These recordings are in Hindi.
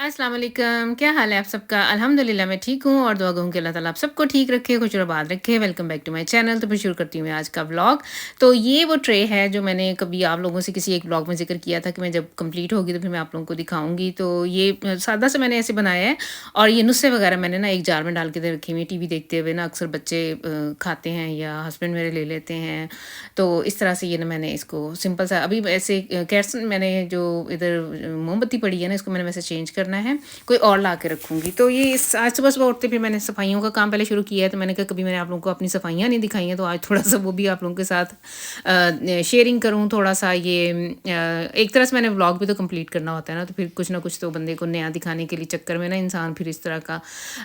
अस्सलाम वालेकुम, क्या हाल है आप सबका? अल्हम्दुलिल्लाह मैं ठीक हूँ और दुआ कहूँ कि अल्लाह ताला आप सबको ठीक रखे, खुश और आबाद रखे। Welcome back to my channel. तो फिर शुरू करती हूँ मैं आज का व्लॉग। तो ये वो ट्रे है जो मैंने कभी आप लोगों से किसी एक व्लॉग में ज़िक्र किया था कि मैं जब कंप्लीट होगी तो फिर मैं आप लोगों को दिखाऊँगी। तो ये सादा सा मैंने ऐसे बनाया है और ये नुस्खे वगैरह मैंने ना एक जार में डाल के दे रखी हुई है। टीवी देखते हुए ना अक्सर बच्चे खाते हैं या हस्बैंड मेरे ले लेते हैं। तो इस तरह से ये ना मैंने इसको सिंपल सा अभी ऐसे कैरसन मैंने जो इधर मोमबत्ती पड़ी है ना इसको मैंने वैसे चेंज करना है, कोई और ला के रखूँगी। तो ये इस आज सुबह-सुबह उठते फिर मैंने सफाइयों का काम पहले शुरू किया है, तो मैंने कहा कभी मैंने आप लोगों को अपनी सफाइयाँ नहीं दिखाई हैं, तो आज थोड़ा-सा वो भी आप लोगों के साथ शेयरिंग करूँ थोड़ा-सा ये एक तरह से मैंने व्लॉग भी तो कंप्लीट करना होता है ना, तो फिर कुछ ना कुछ तो बंदे को नया दिखाने के लिए चक्कर में ना इंसान फिर इस तरह का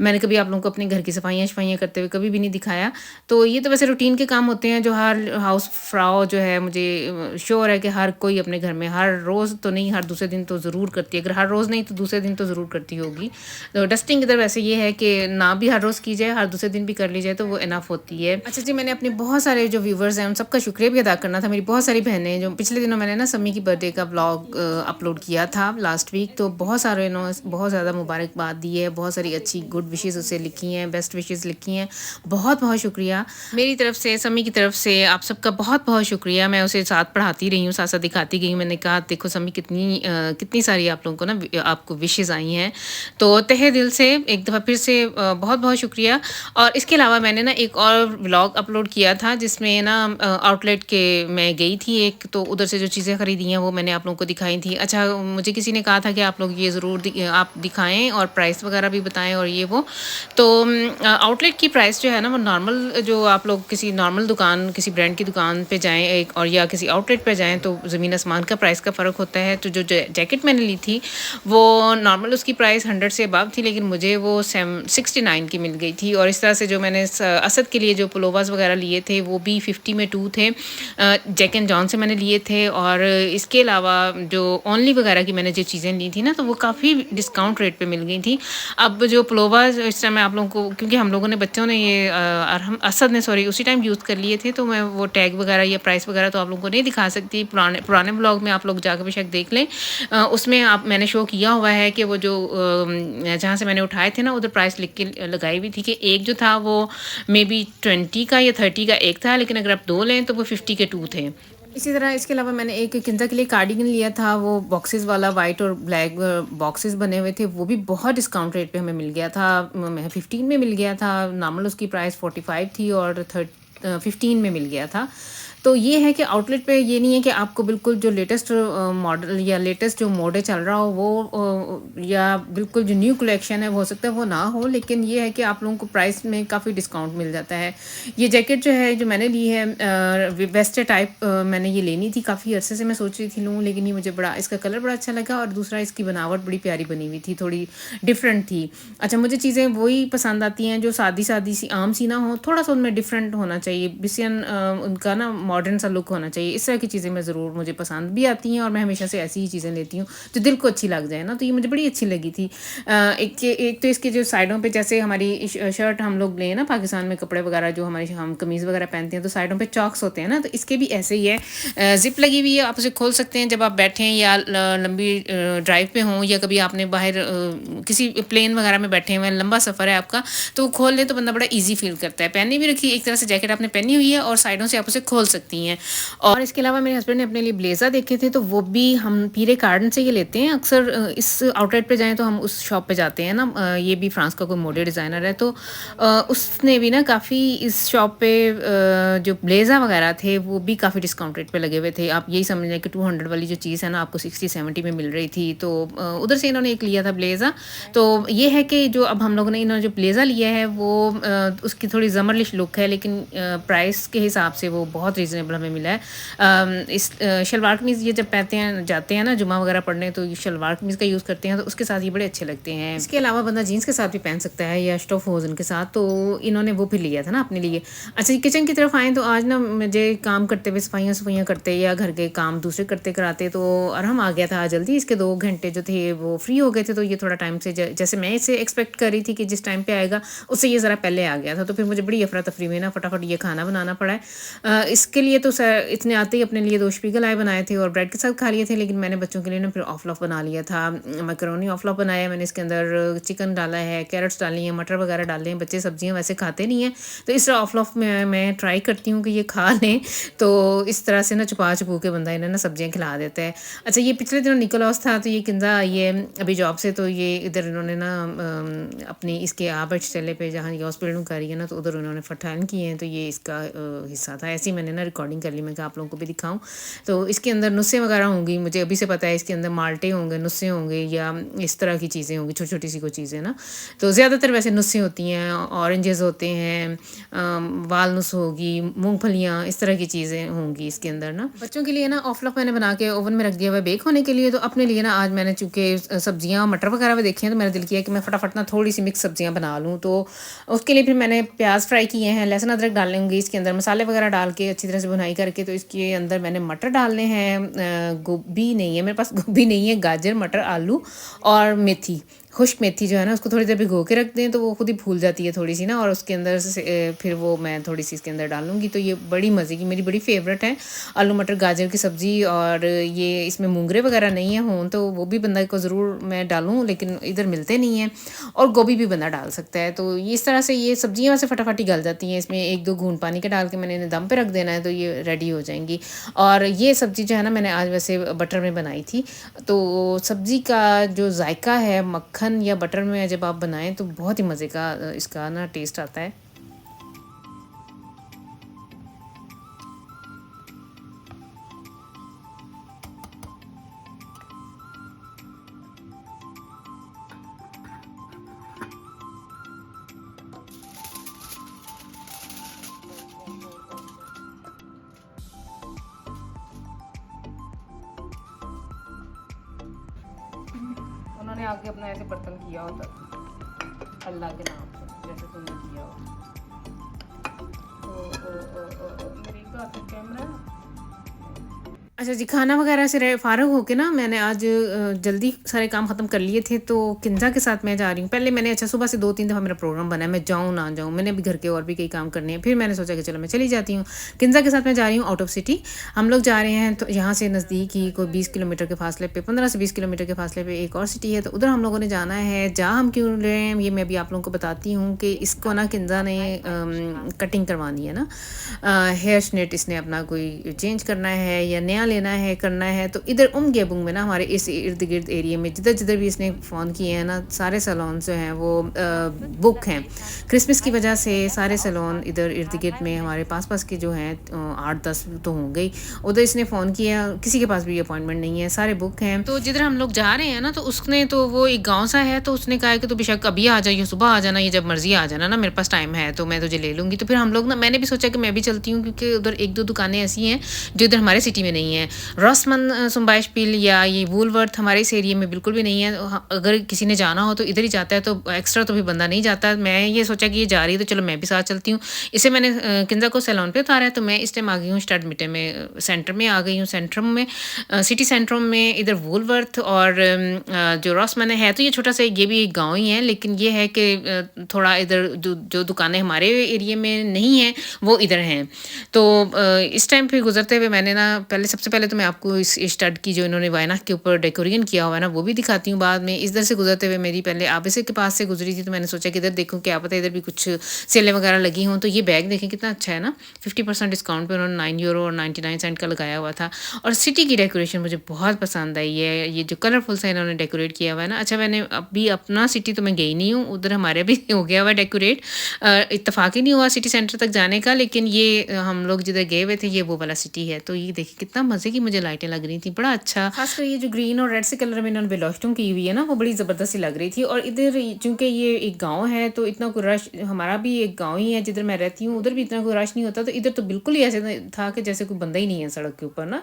मैंने कभी आप लोगों को अपने घर की सफाइयाँ-शफाइयाँ करते हुए कभी भी नहीं दिखाया। तो ये तो वैसे रूटीन के काम होते हैं जो हर हाउस फ्रॉ जो है मुझे श्योर है कि हर कोई अपने घर में हर रोज़ तो नहीं, हर दूसरे दिन तो ज़रूर करती है। अगर हर रोज़ नहीं तो दूसरे दिन तो ज़रूर करती होगी। तो डस्टिंग इधर वैसे ये है कि ना भी हर रोज़ की जाए, हर दूसरे दिन भी कर ली जाए तो वो इनफ होती है। अच्छा जी, मैंने अपने बहुत सारे जो व्यूवर्स हैं उन सबका शुक्रिया भी अदा करना था। मेरी बहुत सारी बहनें जो पिछले दिनों मैंने ना सम्मी की बर्थडे का व्लॉग अपलोड किया था लास्ट वीक, तो बहुत सारे नो बहुत ज़्यादा मुबारकबाद दी है, बहुत सारी अच्छी गुड विशेज़ उसे लिखी हैं, बेस्ट विशेज़ लिखी हैं। बहुत-बहुत शुक्रिया। मेरी तरफ से, सम्मी की तरफ से आप सबका बहुत-बहुत शुक्रिया। मैं उसे साथ पढ़ाती रही हूँ, साथ-साथ दिखाती गई हूँ। मैंने कहा देखो सम्मी कितनी सारी आप लोगों को ना आपको विशेज़ आई हैं। तो तहे दिल से एक दफ़ा फिर से बहुत-बहुत शुक्रिया। और इसके अलावा मैंने ना एक और व्लॉग अपलोड किया था जिसमें ना आउटलेट के मैं गई थी एक, तो उधर से जो चीज़ें खरीदी हैं वो मैंने आप लोगों को दिखाई थी। अच्छा, मुझे किसी ने कहा था कि आप लोग ये ज़रूर आप दिखाएँ और प्राइस वगैरह भी बताएँ और ये वो। तो आउटलेट की प्राइस जो है ना वो नॉर्मल जो आप लोग किसी नॉर्मल दुकान, किसी ब्रांड की दुकान पे जाएँ एक और या किसी आउटलेट पे जाएँ तो ज़मीन आसमान का प्राइस का फ़र्क होता है। तो जो जैकेट मैंने ली थी वो नॉर्मल उसकी प्राइस 100 से अबव थी, लेकिन मुझे वो 69 की मिल गई थी। और इस तरह से जो मैंने असद के लिए जो पुलोवास वगैरह लिए थे वो भी 50 में 2 थे। जैक एंड जॉन से मैंने लिए थे। और इसके अलावा जो ओनली वगैरह की मैंने जो चीज़ें ली थी ना तो वो काफ़ी डिस्काउंट रेट पे मिल गई थी। अब जो पुलोवास इस टाइम मैं आप लोगों को, क्योंकि हम लोगों ने बच्चों ने ये हम असद ने सॉरी उसी टाइम यूज़ कर लिए थे, तो मैं वो टैग वगैरह या प्राइस वगैरह तो आप लोगों को नहीं दिखा सकती। पुराने पुराने ब्लॉग में आप लोग जाकर बेशक देख लें। उसमें आप मैंने शो किया हुआ है कि वो जो जहाँ से मैंने उठाए थे ना उधर प्राइस लिख के लगाई हुई थी कि एक जो था वो मे बी 20 का या 30 का एक था, लेकिन अगर आप 2 लें तो वो 50 के 2 थे। इसी तरह इसके अलावा मैंने एक किंजा के लिए कार्डिगन लिया था, वो बॉक्सेस वाला वाइट और ब्लैक बॉक्सेस बने हुए थे, वो भी बहुत डिस्काउंट रेट पे हमें मिल गया था। 15 में मिल गया था। नॉर्मल उसकी प्राइस 45 थी और 15 में मिल गया था। तो ये है कि आउटलेट पे ये नहीं है कि आपको बिल्कुल जो लेटेस्ट मॉडल या लेटेस्ट जो मोडे चल रहा हो वो या बिल्कुल जो न्यू कलेक्शन है वो हो सकता है वो ना हो, लेकिन ये है कि आप लोगों को प्राइस में काफ़ी डिस्काउंट मिल जाता है। ये जैकेट जो है जो मैंने ली है वेस्ट टाइप मैंने ये लेनी थी, काफ़ी अरसे से मैं सोच रही थी लूँ, लेकिन ये मुझे बड़ा इसका कलर बड़ा अच्छा लगा और दूसरा इसकी बनावट बड़ी प्यारी बनी हुई थी, थोड़ी डिफरेंट थी। अच्छा, मुझे चीज़ें वही पसंद आती हैं जो सादी सादी सी आम सी ना हो, थोड़ा सा उनमें डिफरेंट होना चाहिए, बिसियन उनका ना मॉडर्न सा लुक होना चाहिए। इस तरह की चीज़ें मैं ज़रूर मुझे पसंद भी आती हैं और मैं हमेशा से ऐसी ही चीज़ें लेती हूँ जो दिल को अच्छी लग जाए ना, तो ये मुझे बड़ी अच्छी लगी थी। एक तो इसके जो साइडों पे जैसे हमारी शर्ट हम लोग लें ना पाकिस्तान में कपड़े वगैरह जो हमारी हम कमीज़ वगैरह पहनते हैं तो साइडों पे चॉक्स होते हैं ना, तो इसके भी ऐसे ही है। ज़िप लगी हुई है, आप उसे खोल सकते हैं जब आप बैठें या लंबी ड्राइव पे हों या कभी आपने बाहर किसी प्लेन वगैरह में बैठे हुए लंबा सफ़र है आपका, तो खोल ले तो बंदा बड़ा ईजी फील करता है। पहनी भी रखी एक तरह से जैकेट आपने पहनी हुई है और साइडों से आप उसे खोल सकती हैं। और इसके अलावा मेरे हस्बैंड ने अपने लिए ब्लेज़र देखे थे, तो वो भी हम पीरे गार्डन से ये लेते हैं अक्सर। इस आउटलेट पे जाएँ तो हम उस शॉप पे जाते हैं ना, ये भी फ्रांस का कोई मोडे डिज़ाइनर है, तो उसने भी ना काफ़ी इस शॉप पे जो ब्लेज़र वगैरह थे वो भी काफ़ी डिस्काउंट रेट पे लगे हुए थे। आप यही समझ लें कि 200 वाली जो चीज़ है ना आपको 60-70 में मिल रही थी, तो उधर से इन्होंने एक लिया था ब्लेज़र। तो ये है कि जो अब हम लोगों ने इन्होंने जो ब्लेज़र लिया है वो उसकी थोड़ी ज़मरलिश लुक है, लेकिन प्राइस के हिसाब से वो बहुत रीज़नेबल हमें मिला है। इस शलवार कमीज़ ये जब पहनते हैं जाते हैं ना जुमा वगैरह पढ़ने, तो ये शलवार कमीज़ का यूज़ करते हैं तो उसके साथ ये बड़े अच्छे लगते हैं। इसके अलावा बंदा जीन्स के साथ भी पहन सकता है या स्टॉफ होज़न के साथ, तो इन्होंने वो भी लिया था ना अपने लिए। अच्छा, किचन की तरफ आएँ तो आज ना मुझे काम करते हुए सफाइयाँ करते या घर के काम दूसरे करते कराते तो आराम आ गया था जल्दी। इसके 2 घंटे जो थे वो फ्री हो गए थे, तो ये थोड़ा टाइम से जैसे मैं इसे एक्सपेक्ट कर रही थी कि जिस टाइम पे आएगा उससे ये ज़रा पहले आ गया था, तो फिर मुझे बड़ी अफरा तफरी में ना फटाफट ये खाना बनाना पड़ा है। इसके उसके लिए तो सर इतने आते ही अपने लिए 2 स्पीगल आए बनाए थे और ब्रेड के साथ खा लिए थे, लेकिन मैंने बच्चों के लिए ना फिर ऑफलोफ बना लिया था। मैकरोनी ऑफलोफ बनाया मैंने, इसके अंदर चिकन डाला है, कैरेट्स डाली हैं, मटर वगैरह डाले हैं। बच्चे सब्जियाँ वैसे खाते नहीं हैं, तो इस तरह ऑफलोफ में मैं ट्राई करती हूँ कि ये खा लें, तो इस तरह से ना छुपा-छुपू के बंदा इन्हें ना सब्जियाँ खिला देता है। अच्छा, ये पिछले दिनों निकोलॉस था, तो ये किंजा ये अभी जॉब से, तो ये इधर इन्होंने ना अपनी इसके आबर्ट चले पे जहाँ ये हॉस्पिटल कर रही है ना, तो उधर उन्होंने फरठान किए हैं, तो ये इसका हिस्सा था। ऐसे ही मैंने ना रिकॉर्डिंग कर ली, मैं कहा आप लोगों को भी दिखाऊं। तो इसके अंदर नुस्खें वगैरह होंगी, मुझे अभी से पता है इसके अंदर माल्टे होंगे, नुस्खे होंगे, या इस तरह की चीज़ें होंगी, छोटी छोटी सी कोई चीज़ें ना। तो ज़्यादातर वैसे नुस्खे होती हैं, ऑरेंजेस होते हैं, वालनुस होगी, मूंगफलियाँ, इस तरह की चीज़ें होंगी इसके अंदर ना। बच्चों के लिए ना ऑफलॉफ मैंने बना के ओवन में रख दिया हुआ है बेक होने के लिए। तो अपने लिए ना आज मैंने चूँकि सब्जियाँ मटर वगैरह भी देखे हैं, तो मेरा दिल किया कि मैं फटाफट ना थोड़ी सी मिक्स सब्जियाँ बना लूँ। तो उसके लिए फिर मैंने प्याज फ्राई किए हैं, लहसुन अदरक डाल लूँगी इसके अंदर, मसाले वगैरह डाल के अच्छी तरह से भुनाई करके। तो इसके अंदर मैंने मटर डालने हैं, गोभी नहीं है मेरे पास, गोभी नहीं है, गाजर, मटर, आलू और मेथी, खुश्क मेथी जो है ना, उसको थोड़ी देर भिगो के रख दें तो वो खुद ही फूल जाती है थोड़ी सी ना, और उसके अंदर से फिर वो मैं थोड़ी सी इसके अंदर डालूंगी। तो ये बड़ी मज़े की, मेरी बड़ी फेवरेट है आलू मटर गाजर की सब्ज़ी। और ये इसमें मूंगरे वगैरह नहीं है, हों तो वो भी बंदा को ज़रूर मैं डालूँ, लेकिन इधर मिलते नहीं हैं। और गोभी भी बंदा डाल सकता है। तो ये इस तरह से ये सब्जियाँ वैसे फटाफट ही गल जाती हैं। इसमें 1-2 घूंट पानी का डाल के मैंने इन्हें दम पे रख देना है, तो ये रेडी हो जाएंगी। और ये सब्ज़ी जो है ना, मैंने आज वैसे बटर में बनाई थी। तो सब्ज़ी का जो जायका है मक्खन या बटर में जब आप बनाएं तो बहुत ही मज़े का इसका ना टेस्ट आता है। उन्होंने आगे अपना ऐसे बर्तन किया होता अल्लाह के नाम से, जैसे तुमने किया हो। मेरे कैमरा। अच्छा जी, खाना वगैरह से फ़ारग होके ना मैंने आज जल्दी सारे काम ख़त्म कर लिए थे। तो किंजा के साथ मैं जा रही हूँ। पहले मैंने अच्छा सुबह से 2-3 दफ़ा मेरा प्रोग्राम बना है, मैं जाऊँ ना जाऊँ, मैंने भी घर के और भी कई काम करने हैं। फिर मैंने सोचा कि चलो मैं चली जाती हूँ। किंजा के साथ मैं जा रही हूँ आउट ऑफ सिटी। हम लोग जा रहे हैं, तो यहाँ से नज़दीक ही कोई 20 किलोमीटर के फासले पे, 15 से 20 किलोमीटर के फासले पे एक और सिटी है, तो उधर हम लोगों ने जाना है। जहाँ हम क्यों ले रहे हैं ये मैं भी आप लोगों को बताती हूँ कि इसको ना किंजा ने कटिंग करवानी है ना, हेयर स्नेट इसने अपना कोई चेंज करना है या नया लेना है, करना है। तो इधर गेबुंग में ना, हमारे इस इर्द गिर्द एरिया में जिधर जिधर भी इसने फ़ोन किए हैं ना, सारे सैलून जो हैं वो बुक हैं। क्रिसमस की वजह से सारे सैलून इधर इर्द गिर्द में हमारे पास पास के जो हैं 8-10 तो होंगे ही। उधर इसने फ़ोन किया, किसी के पास भी अपॉइंटमेंट नहीं है, सारे बुक हैं। तो जिधर हम लोग जा रहे हैं ना, तो उसने तो वो एक गाँव सा है, तो उसने कहा कि तो बेशक अभी आ जाइए, सुबह आ जाना, ये जब मर्जी आ जाना ना, मेरे पास टाइम है तो मैं तुझे ले लूँगी। तो फिर हम लोग ना, मैंने भी सोचा कि मैं भी चलती हूँ, क्योंकि उधर 1-2 दुकानें ऐसी हैं जो इधर हमारे सिटी में नहीं है। रॉसमन सुम्बाइशपील या ये वूलवर्थ हमारे इस एरिया में बिल्कुल भी नहीं है। अगर किसी ने जाना हो तो इधर ही जाता है, तो एक्स्ट्रा तो भी बंदा नहीं जाता। मैं ये सोचा कि ये जा रही है तो चलो मैं भी साथ चलती हूँ। इसे मैंने किंजा को सैलून पे उतारा है, तो मैं इस टाइम आ गई हूँ स्टड मिटे में, सेंटर में आ गई हूँ, सेंट्रम में, सिटी सेंट्रम में। इधर वूलवर्थ और जो रॉसमन है, तो ये छोटा सा ये भी एक गाँव ही है, लेकिन ये है कि थोड़ा इधर जो दुकानें हमारे एरिया में नहीं हैं वो इधर हैं। तो इस टाइम पे गुजरते हुए मैंने ना, पहले सबसे पहले तो मैं आपको इस स्टड की जो इन्होंने वायनाक के ऊपर डेकोरेशन किया हुआ है ना, वो भी दिखाती हूँ बाद में। इधर से गुजरते हुए मेरी पहले आबिसे के पास से गुजरी थी, तो मैंने सोचा कि इधर देखूँ, क्या पता इधर भी कुछ सेलें वगैरह लगी हों। तो ये बैग देखें कितना अच्छा है ना, 50% डिस्काउंट पे उन्होंने 9 यूरो और 99 सेंट का लगाया हुआ था। और सिटी की डेकोरेशन मुझे बहुत पसंद आई है, ये जो कलरफुल सा इन्होंने डेकोरेट किया हुआ है ना। अच्छा, मैंने अभी अपना सिटी तो मैं गई नहीं हूँ, उधर हमारे भी हो गया हुआ डेकोरेट, इत्तेफाक ही नहीं हुआ सिटी सेंटर तक जाने का, लेकिन ये हम लोग जिधर गए हुए थे ये वो वाला सिटी है। तो ये देखिए कितना मज़े की मुझे लाइटें लग रही थी, बड़ा अच्छा। खासकर ये जो ग्रीन और रेड से कलर में इन्होंने बेलॉस्टम की हुई है ना, वो बड़ी ज़बरदस्त लग रही थी। और इधर चूँकि ये एक गाँव है, तो इतना कोई रश, हमारा भी एक गाँव ही है जिधर मैं रहती हूँ, उधर भी इतना कोई रश नहीं होता। तो इधर तो बिल्कुल ही ऐसे था कि जैसे कोई बंदा ही नहीं है सड़क के ऊपर ना,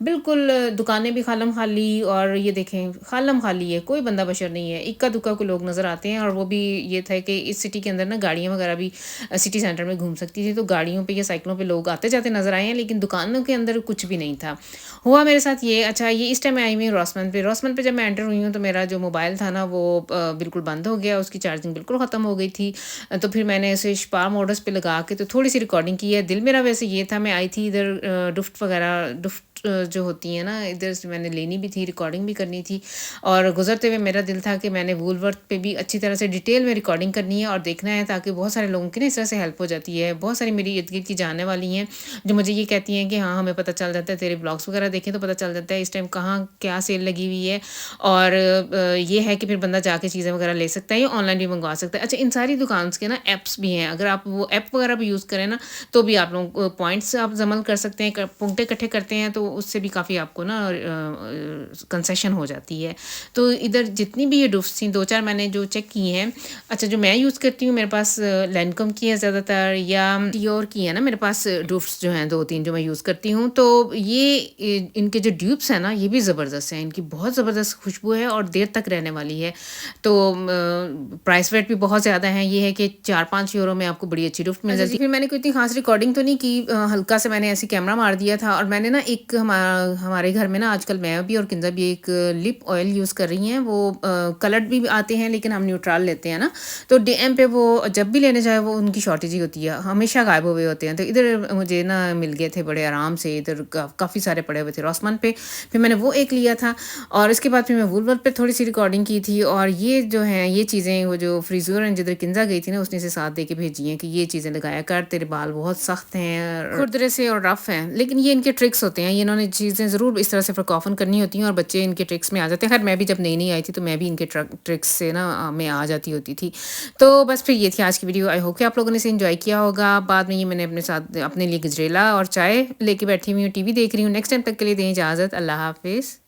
बिल्कुल दुकानें भी खालम खाली। और ये देखें खालम खाली है, कोई बंदा बशर नहीं है, इक्का दुक्का को लोग नज़र आते हैं। और वो भी ये था कि इस सिटी के अंदर ना गाड़ियाँ वगैरह भी सिटी सेंटर में घूम सकती थी, तो गाड़ियों पे या साइकिलों पे लोग आते जाते नज़र आए हैं, लेकिन दुकानों के अंदर कुछ भी नहीं था। था। हुआ मेरे साथ ये अच्छा ये इस टाइम मैं आई हुई हूँ रोसमन पे। रोसमन पे जब मैं एंटर हुई हूँ तो मेरा जो मोबाइल था ना वो बिल्कुल बंद हो गया, उसकी चार्जिंग बिल्कुल ख़त्म हो गई थी। तो फिर मैंने ऐसे स्पा मोड्स पे लगा के तो थोड़ी-सी रिकॉर्डिंग की है। दिल मेरा वैसे ये था, मैं आई थी इधर डुफ्ट वगैरह डुफ्ट जो होती है ना, इधर से मैंने लेनी भी थी, रिकॉर्डिंग भी करनी थी और गुज़रते हुए मेरा दिल था कि मैंने वूलवर्थ पे भी अच्छी तरह से डिटेल में रिकॉर्डिंग करनी है और देखना है, ताकि बहुत सारे लोगों की ना इस तरह से हेल्प हो जाती है। बहुत सारी मेरी इर्द-गिर्द की जानने वाली हैं जो मुझे ये कहती हैं कि हाँ, हमें पता चल जाता है, तेरे ब्लॉग्स वगैरह देखें तो पता चल जाता है इस टाइम कहाँ क्या सेल लगी हुई है और ये है कि फिर बंदा जाके चीज़ें वगैरह ले सकता है या ऑनलाइन भी मंगवा सकता है। अच्छा, इन सारी दुकान्स के ना ऐप्स भी हैं, अगर आप वो ऐप वगैरह भी यूज़ करें ना तो भी आप लोग पॉइंट्स आप जमल कर सकते हैं, पुंगटे इकट्ठे करते हैं तो उससे भी काफ़ी आपको ना कंसेशन हो जाती है। तो इधर जितनी भी ये डुफ्स थी 2-4 मैंने जो चेक की हैं। अच्छा, जो मैं यूज़ करती हूँ मेरे पास लैंकम की है ज़्यादातर या डियोर की है ना, मेरे पास डुफ्स जो हैं 2-3 जो मैं यूज़ करती हूँ। तो ये इनके जो ड्यूप्स हैं ना ये भी ज़बरदस्त हैं, इनकी बहुत ज़बरदस्त खुशबू है और देर तक रहने वाली है। तो प्राइस रेट भी बहुत ज़्यादा है, ये है कि 4-5 यूरो में आपको बड़ी अच्छी डुफ्ट मिल जाती है। फिर मैंने कोई इतनी खास रिकॉर्डिंग तो नहीं की, हल्का से मैंने ऐसे कैमरा मार दिया था और मैंने ना एक हमारे घर में ना आजकल मैं भी और किंजा भी एक लिप ऑयल यूज़ कर रही हैं। वो कलर्ड भी आते हैं लेकिन हम न्यूट्रल लेते हैं ना, तो डीएम पे वो जब भी लेने जाए वो उनकी शॉर्टेज ही होती है, हमेशा गायब हुए होते हैं। तो इधर मुझे ना मिल गए थे बड़े आराम से, इधर काफ़ी सारे पड़े हुए थे रोसमन पे। फिर मैंने वो एक लिया था और इसके बाद फिर मैं वूलवर्थ पे थोड़ी सी रिकॉर्डिंग की थी और ये जो हैं ये चीज़ें वो जो फ्रीजर एंड जिधर किंजा गई थी ना उसने से साथ दे के भेजी हैं कि ये चीज़ें लगाया कर, तेरे बाल बहुत सख्त हैं, खुरदरे से और रफ हैं। लेकिन ये इनके ट्रिक्स होते हैं, ये इन्होंने चीज़ें ज़रूर इस तरह से फ़िर करनी होती हैं और बच्चे इनके ट्रिक्स में आ जाते हैं। खैर मैं भी जब नई-नई आई थी तो मैं भी इनके ट्रिक्स से ना मैं आ जाती होती थी। तो बस फिर ये थी आज की वीडियो। आई होप कि आप लोगों ने इसे एन्जॉय किया होगा। बाद में ये मैंने अपने साथ अपने लिए गजरेला और चाय लेके बैठी हुई हूँ, टीवी देख रही हूँ। नेक्स्ट टाइम तक के लिए दें इजाज़त। अल्लाह हाफ़िज़।